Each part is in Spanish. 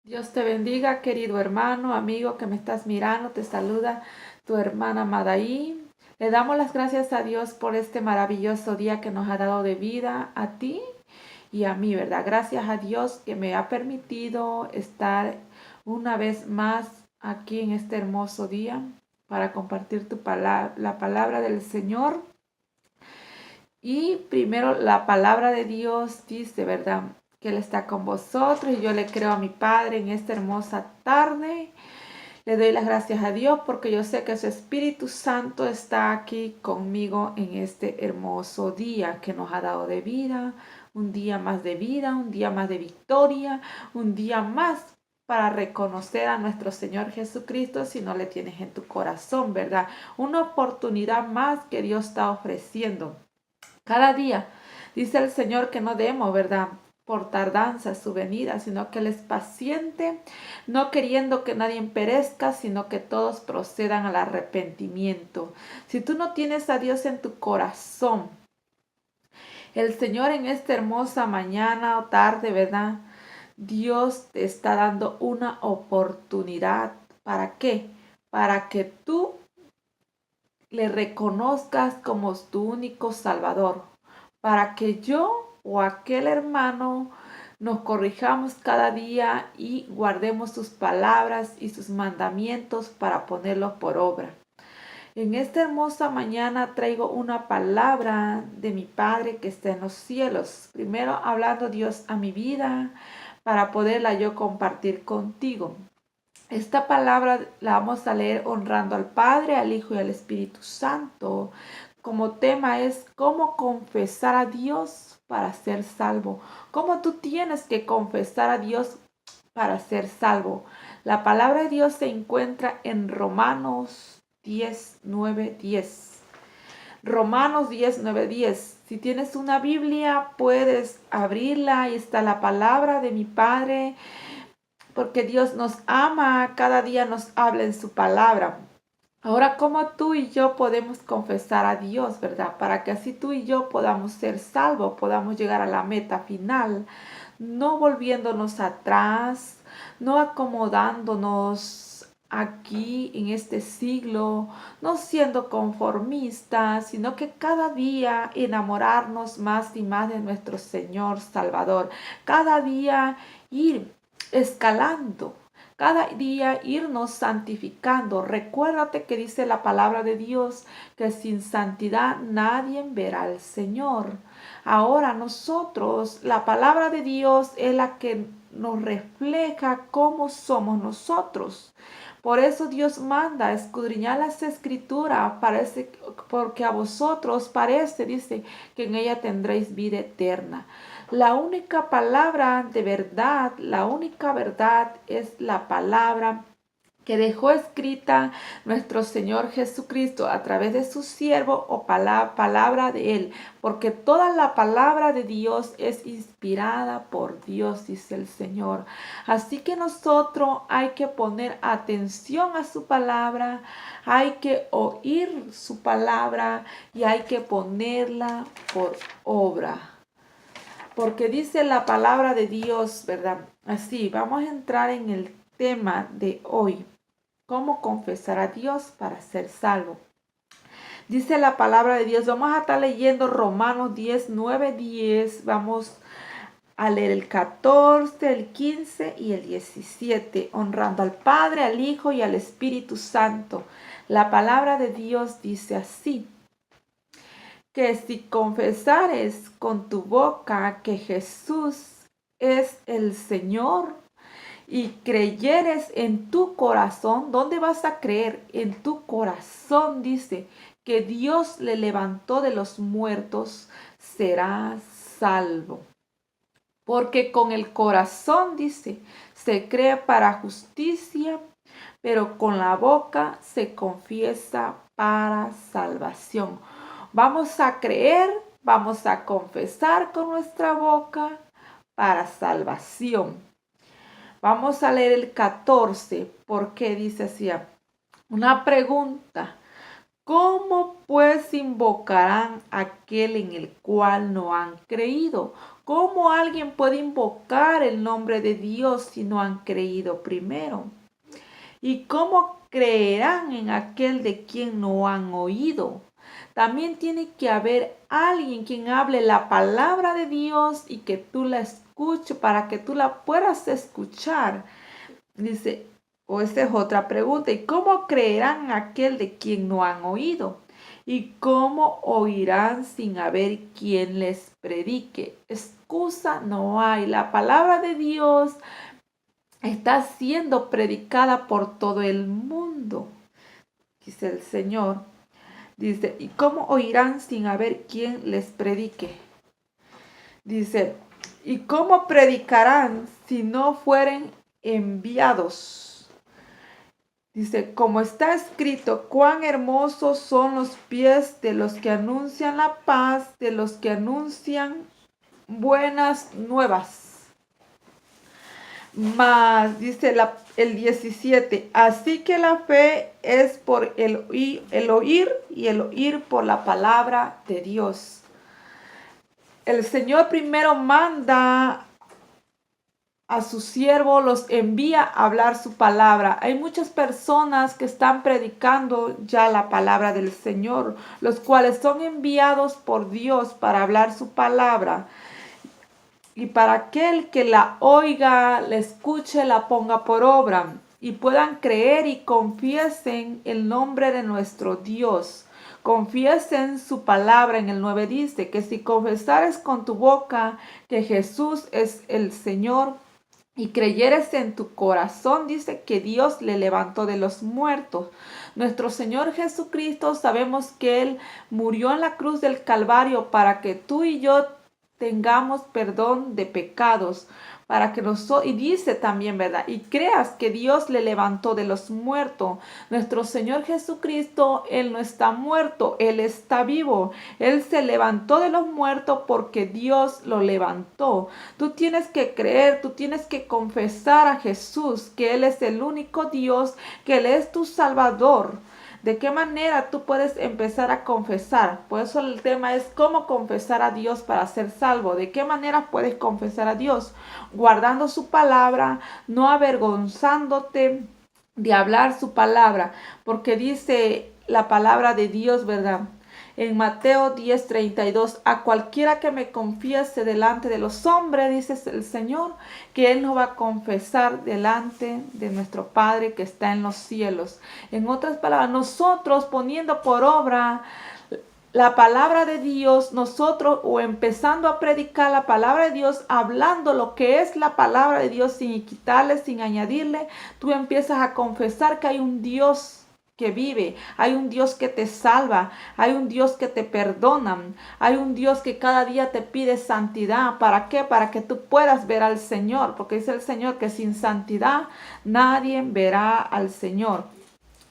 Dios te bendiga, querido hermano, amigo que me estás mirando. Te saluda tu hermana Madaí. Le damos las gracias a Dios por este maravilloso día que nos ha dado de vida a ti y a mí, ¿verdad? Gracias a Dios que me ha permitido estar una vez más aquí en este hermoso día para compartir la palabra del Señor. Y primero la palabra de Dios dice, ¿verdad? Que Él está con vosotros y yo le creo a mi Padre en esta hermosa tarde. Le doy las gracias a Dios porque yo sé que su Espíritu Santo está aquí conmigo en este hermoso día que nos ha dado de vida, un día más de victoria, un día más para reconocer a nuestro Señor Jesucristo si no le tienes en tu corazón, ¿verdad? Una oportunidad más que Dios está ofreciendo. Cada día dice el Señor que no demos, ¿verdad? Por tardanza su venida, sino que Él es paciente, no queriendo que nadie perezca, sino que todos procedan al arrepentimiento. Si tú no tienes a Dios en tu corazón, el Señor en esta hermosa mañana o tarde, ¿verdad? Dios te está dando una oportunidad. ¿Para qué? Para que tú le reconozcas como tu único Salvador, para que yo o aquel hermano nos corrijamos cada día y guardemos sus palabras y sus mandamientos para ponerlos por obra. En esta hermosa mañana traigo una palabra de mi Padre que está en los cielos. Primero hablando Dios a mi vida para poderla yo compartir contigo. Esta palabra la vamos a leer honrando al Padre, al Hijo y al Espíritu Santo. Como tema es cómo confesar a Dios para ser salvo. Cómo tú tienes que confesar a Dios para ser salvo. La palabra de Dios se encuentra en Romanos 10, 9, 10. Romanos 10, 9, 10. Si tienes una Biblia, puedes abrirla y está la palabra de mi Padre, porque Dios nos ama, cada día nos habla en su palabra. Ahora, ¿cómo tú y yo podemos confesar a Dios, verdad? Para que así tú y yo podamos ser salvos, podamos llegar a la meta final, no volviéndonos atrás, no acomodándonos aquí en este siglo, no siendo conformistas, sino que cada día enamorarnos más y más de nuestro Señor Salvador, cada día ir escalando, cada día irnos santificando. Recuérdate que dice la palabra de Dios que sin santidad nadie verá al Señor. Ahora nosotros, la palabra de Dios es la que nos refleja cómo somos nosotros. Por eso Dios manda escudriñar las escrituras, porque a vosotros parece, dice, que en ella tendréis vida eterna. La única palabra de verdad, la única verdad es la palabra que dejó escrita nuestro Señor Jesucristo a través de su siervo o palabra de Él, porque toda la palabra de Dios es inspirada por Dios, dice el Señor. Así que nosotros hay que poner atención a su palabra, hay que oír su palabra y hay que ponerla por obra. Porque dice la palabra de Dios, ¿verdad? Así, vamos a entrar en el tema de hoy. ¿Cómo confesar a Dios para ser salvo? Dice la palabra de Dios. Vamos a estar leyendo Romanos 10, 9, 10. Vamos a leer el 14, el 15 y el 17. Honrando al Padre, al Hijo y al Espíritu Santo. La palabra de Dios dice así: que si confesares con tu boca que Jesús es el Señor y creyeres en tu corazón, ¿dónde vas a creer? En tu corazón, dice, que Dios le levantó de los muertos, serás salvo. Porque con el corazón, dice, se cree para justicia, pero con la boca se confiesa para salvación. Vamos a creer, vamos a confesar con nuestra boca para salvación. Vamos a leer el 14, porque dice así, una pregunta. ¿Cómo pues invocarán a aquel en el cual no han creído? ¿Cómo alguien puede invocar el nombre de Dios si no han creído primero? ¿Y cómo creerán en aquel de quien no han oído? También tiene que haber alguien quien hable la palabra de Dios y que tú la escuches para que tú la puedas escuchar. Dice, o esta es otra pregunta, ¿y cómo creerán aquel de quien no han oído? ¿Y cómo oirán sin haber quien les predique? Excusa no hay. La palabra de Dios está siendo predicada por todo el mundo, dice el Señor. Dice, ¿y cómo oirán sin haber quien les predique? Dice, ¿y cómo predicarán si no fueren enviados? Dice, como está escrito, cuán hermosos son los pies de los que anuncian la paz, de los que anuncian buenas nuevas. Más, dice el 17, así que la fe es por el oír y el oír por la palabra de Dios. El Señor primero manda a su siervo, los envía a hablar su palabra. Hay muchas personas que están predicando ya la palabra del Señor, los cuales son enviados por Dios para hablar su palabra. Y para aquel que la oiga, la escuche, la ponga por obra y puedan creer y confiesen el nombre de nuestro Dios. Confiesen su palabra. En el 9 dice que si confesares con tu boca que Jesús es el Señor y creyeres en tu corazón, dice que Dios le levantó de los muertos. Nuestro Señor Jesucristo, sabemos que Él murió en la cruz del Calvario para que tú y yo tengamos perdón de pecados, para que nosotros, y dice también, ¿verdad? Y creas que Dios le levantó de los muertos. Nuestro Señor Jesucristo, Él no está muerto, Él está vivo. Él se levantó de los muertos porque Dios lo levantó. Tú tienes que creer, tú tienes que confesar a Jesús, que Él es el único Dios, que Él es tu Salvador. ¿De qué manera tú puedes empezar a confesar? Por eso el tema es cómo confesar a Dios para ser salvo. ¿De qué manera puedes confesar a Dios? Guardando su palabra, no avergonzándote de hablar su palabra, porque dice la palabra de Dios, ¿verdad? En Mateo 10:32, a cualquiera que me confiese delante de los hombres, dice el Señor, que Él nos va a confesar delante de nuestro Padre que está en los cielos. En otras palabras, nosotros poniendo por obra la palabra de Dios, nosotros o empezando a predicar la palabra de Dios, hablando lo que es la palabra de Dios sin quitarle, sin añadirle, tú empiezas a confesar que hay un Dios que vive, hay un Dios que te salva, hay un Dios que te perdona, hay un Dios que cada día te pide santidad. ¿Para qué? Para que tú puedas ver al Señor, porque dice el Señor que sin santidad nadie verá al Señor.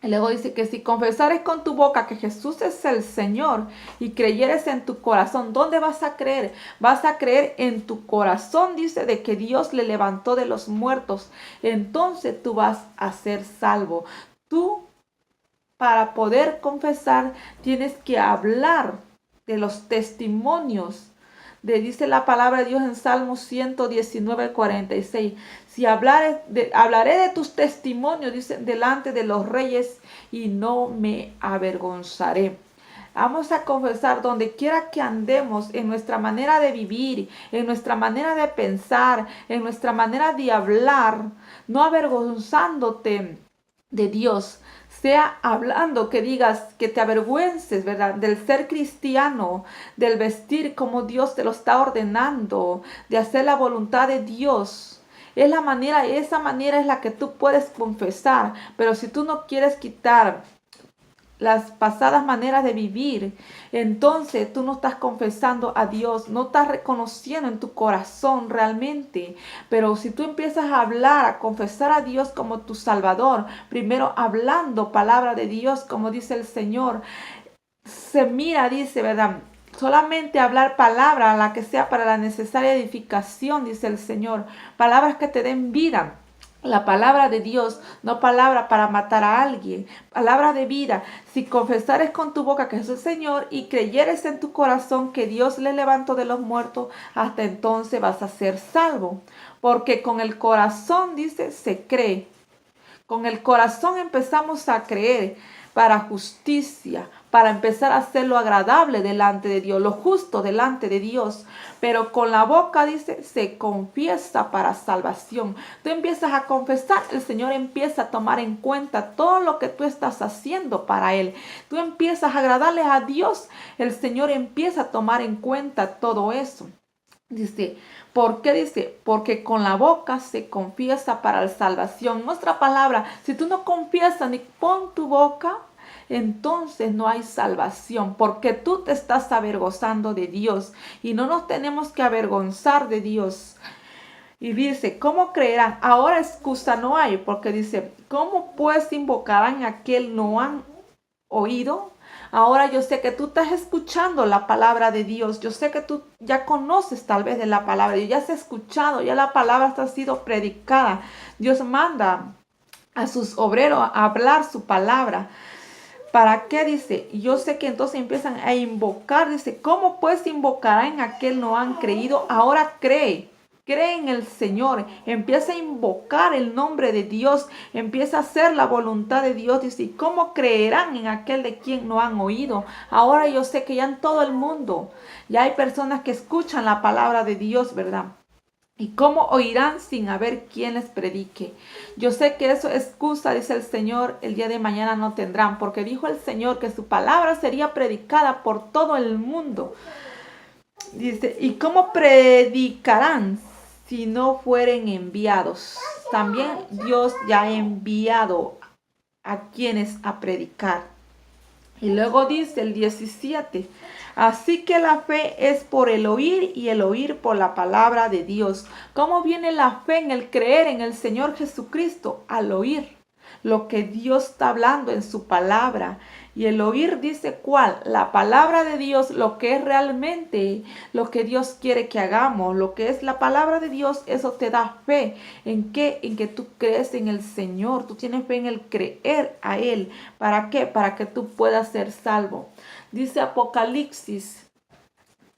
Y luego dice que si confesares con tu boca que Jesús es el Señor y creyeres en tu corazón, ¿dónde vas a creer? Vas a creer en tu corazón, dice, de que Dios le levantó de los muertos. Entonces tú vas a ser salvo. Tú, para poder confesar, tienes que hablar de los testimonios. Dice la palabra de Dios en Salmo 119:46. Si hablaré de tus testimonios, dice, delante de los reyes y no me avergonzaré. Vamos a confesar donde quiera que andemos, en nuestra manera de vivir, en nuestra manera de pensar, en nuestra manera de hablar, no avergonzándote de Dios. Sea hablando que digas, que te avergüences, ¿verdad? Del ser cristiano, del vestir como Dios te lo está ordenando, de hacer la voluntad de Dios. Es la manera, esa manera es la que tú puedes confesar. Pero si tú no quieres quitar las pasadas maneras de vivir, entonces tú no estás confesando a Dios, no estás reconociendo en tu corazón realmente. Pero si tú empiezas a hablar, a confesar a Dios como tu Salvador, primero hablando palabra de Dios, como dice el Señor, se mira, dice, ¿verdad? Solamente hablar palabra, la que sea para la necesaria edificación, dice el Señor, palabras que te den vida. La palabra de Dios, no palabra para matar a alguien, palabra de vida. Si confesares con tu boca que es el Señor y creyeres en tu corazón que Dios le levantó de los muertos, hasta entonces vas a ser salvo. Porque con el corazón, dice, se cree. Con el corazón empezamos a creer para justicia, para empezar a hacer lo agradable delante de Dios, lo justo delante de Dios. Pero con la boca, dice, se confiesa para salvación. Tú empiezas a confesar, el Señor empieza a tomar en cuenta todo lo que tú estás haciendo para Él. Tú empiezas a agradarle a Dios, el Señor empieza a tomar en cuenta todo eso. Dice, ¿por qué dice? Porque con la boca se confiesa para la salvación. Nuestra palabra, si tú no confiesas ni con tu boca, entonces no hay salvación, porque tú te estás avergonzando de Dios y no nos tenemos que avergonzar de Dios. Y dice, ¿cómo creerán? Ahora excusa no hay, porque dice, ¿cómo pues invocarán a aquel no han oído? Ahora yo sé que tú estás escuchando la palabra de Dios. Yo sé que tú ya conoces tal vez de la palabra. Ya has escuchado, ya la palabra ha sido predicada. Dios manda a sus obreros a hablar su palabra. ¿Para qué? Dice, yo sé que entonces empiezan a invocar. Dice, ¿cómo pues invocarán en aquel no han creído? Ahora cree. Cree en el Señor, empieza a invocar el nombre de Dios, empieza a hacer la voluntad de Dios. Dice, ¿cómo creerán en aquel de quien no han oído? Ahora yo sé que ya en todo el mundo ya hay personas que escuchan la palabra de Dios, ¿verdad? ¿Y cómo oirán sin haber quien les predique? Yo sé que eso es excusa, dice el Señor, el día de mañana no tendrán, porque dijo el Señor que su palabra sería predicada por todo el mundo. Dice, ¿y cómo predicarán si no fueren enviados? También Dios ya ha enviado a quienes a predicar. Y luego dice el 17, así que la fe es por el oír y el oír por la palabra de Dios. ¿Cómo viene la fe en el creer en el Señor Jesucristo? Al oír lo que Dios está hablando en su palabra. Y el oír dice cuál, la palabra de Dios, lo que es realmente lo que Dios quiere que hagamos, lo que es la palabra de Dios, eso te da fe. ¿En qué? En que tú crees en el Señor, tú tienes fe en el creer a Él. ¿Para qué? Para que tú puedas ser salvo. Dice Apocalipsis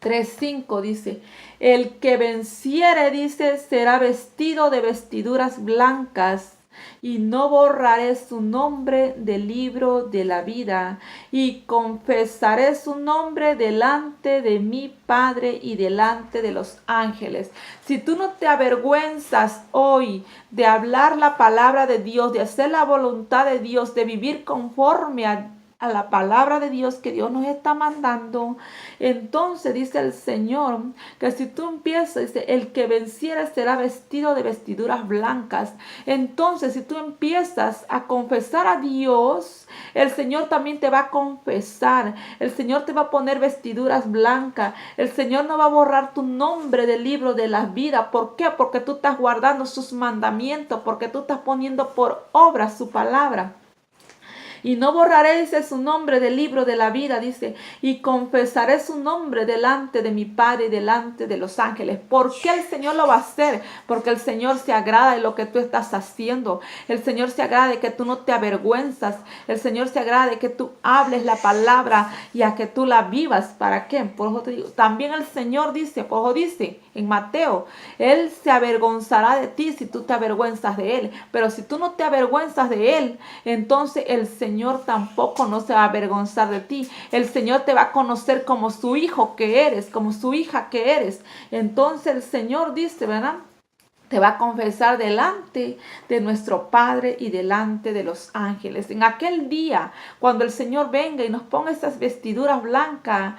3:5, dice, el que venciere, dice, será vestido de vestiduras blancas, y no borraré su nombre del libro de la vida, y confesaré su nombre delante de mi Padre y delante de los ángeles. Si tú no te avergüenzas hoy de hablar la palabra de Dios, de hacer la voluntad de Dios, de vivir conforme a la palabra de Dios que Dios nos está mandando, entonces dice el Señor que si tú empiezas, dice, el que venciera será vestido de vestiduras blancas. Entonces si tú empiezas a confesar a Dios, el Señor también te va a confesar, el Señor te va a poner vestiduras blancas, el Señor no va a borrar tu nombre del libro de la vida. ¿Por qué? Porque tú estás guardando sus mandamientos, porque tú estás poniendo por obra su palabra. Y no borraré, dice, su nombre del libro de la vida, dice, y confesaré su nombre delante de mi Padre y delante de los ángeles. ¿Por qué el Señor lo va a hacer? Porque el Señor se agrada de lo que tú estás haciendo. El Señor se agrada de que tú no te avergüenzas. El Señor se agrada de que tú hables la palabra y a que tú la vivas. ¿Para qué? Por eso te digo, también el Señor dice, por eso dice en Mateo, Él se avergonzará de ti si tú te avergüenzas de Él. Pero si tú no te avergüenzas de Él, entonces el Señor tampoco no se va a avergonzar de ti. El Señor te va a conocer como su hijo que eres, como su hija que eres. Entonces el Señor dice, ¿verdad? Te va a confesar delante de nuestro Padre y delante de los ángeles. En aquel día, cuando el Señor venga y nos ponga estas vestiduras blancas,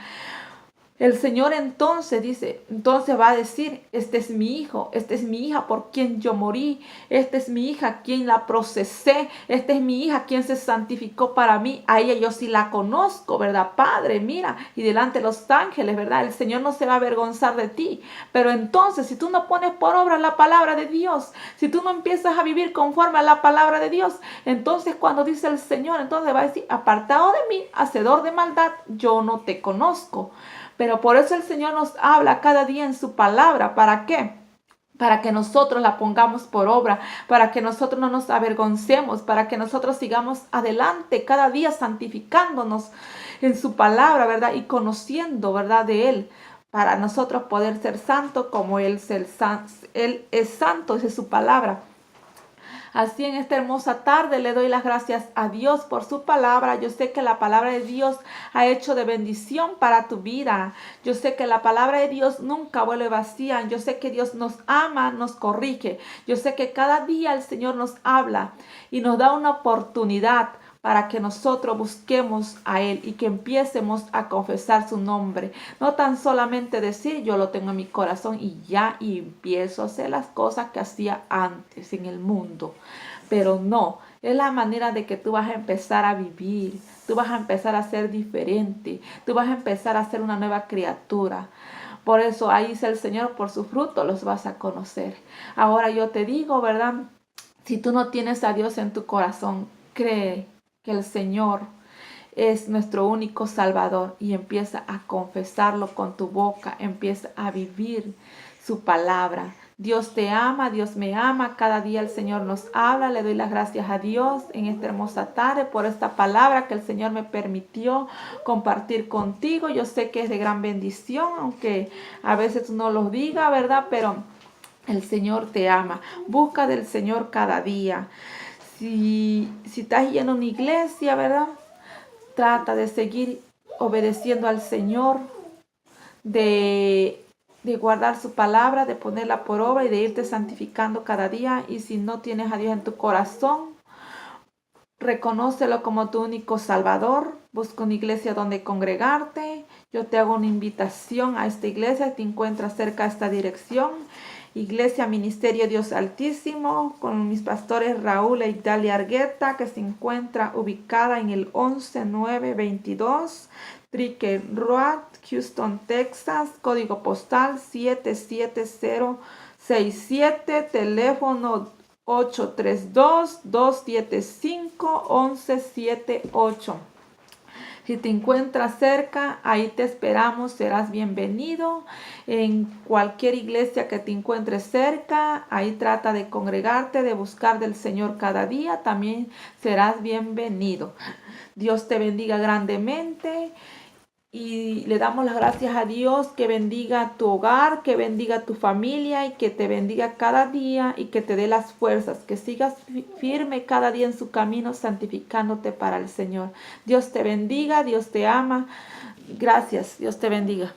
el Señor entonces dice, entonces va a decir, este es mi hijo, esta es mi hija por quien yo morí, esta es mi hija quien la procesé, esta es mi hija quien se santificó para mí, a ella yo sí la conozco, ¿verdad? Padre, mira, y delante de los ángeles, ¿verdad? El Señor no se va a avergonzar de ti, pero entonces si tú no pones por obra la palabra de Dios, si tú no empiezas a vivir conforme a la palabra de Dios, entonces cuando dice el Señor, entonces va a decir, apartado de mí, hacedor de maldad, yo no te conozco. Pero por eso el Señor nos habla cada día en su palabra. ¿Para qué? para que nosotros la pongamos por obra, para que nosotros no nos avergoncemos, para que nosotros sigamos adelante cada día santificándonos en su palabra, ¿verdad? Y conociendo, ¿verdad? De Él, para nosotros poder ser santos como Él es santo, esa es su palabra. Así en esta hermosa tarde le doy las gracias a Dios por su palabra. Yo sé que la palabra de Dios ha hecho de bendición para tu vida. Yo sé que la palabra de Dios nunca vuelve vacía. Yo sé que Dios nos ama, nos corrige. Yo sé que cada día el Señor nos habla y nos da una oportunidad para que nosotros busquemos a Él y que empiecemos a confesar su nombre. No tan solamente decir yo lo tengo en mi corazón y empiezo a hacer las cosas que hacía antes en el mundo. Pero no, es la manera de que tú vas a empezar a vivir, tú vas a empezar a ser diferente, tú vas a empezar a ser una nueva criatura. Por eso ahí dice el Señor, por su fruto los vas a conocer. Ahora yo te digo, ¿verdad? Si tú no tienes a Dios en tu corazón, cree que el Señor es nuestro único Salvador y empieza a confesarlo con tu boca, empieza a vivir su palabra. Dios te ama, Dios me ama, cada día el Señor nos habla. Le doy las gracias a Dios en esta hermosa tarde por esta palabra que el Señor me permitió compartir contigo. Yo sé que es de gran bendición, aunque a veces no lo diga, ¿verdad? Pero el Señor te ama. Busca del Señor cada día. Si estás yendo a una iglesia, ¿verdad? Trata de seguir obedeciendo al Señor, de guardar su palabra, de ponerla por obra y de irte santificando cada día. Y si no tienes a Dios en tu corazón, reconócelo como tu único Salvador. Busca una iglesia donde congregarte. Yo te hago una invitación a esta iglesia. Te encuentras cerca de esta dirección. Iglesia Ministerio Dios Altísimo, con mis pastores Raúl e Italia Argueta, que se encuentra ubicada en el 11922 Tricker Road, Houston, Texas, código postal 77067, teléfono 832-275-1178. Si te encuentras cerca, ahí te esperamos, serás bienvenido. En cualquier iglesia que te encuentres cerca, ahí trata de congregarte, de buscar del Señor cada día, también serás bienvenido. Dios te bendiga grandemente. Y le damos las gracias a Dios, que bendiga tu hogar, que bendiga tu familia y que te bendiga cada día y que te dé las fuerzas, que sigas firme cada día en su camino, santificándote para el Señor. Dios te bendiga, Dios te ama. Gracias, Dios te bendiga.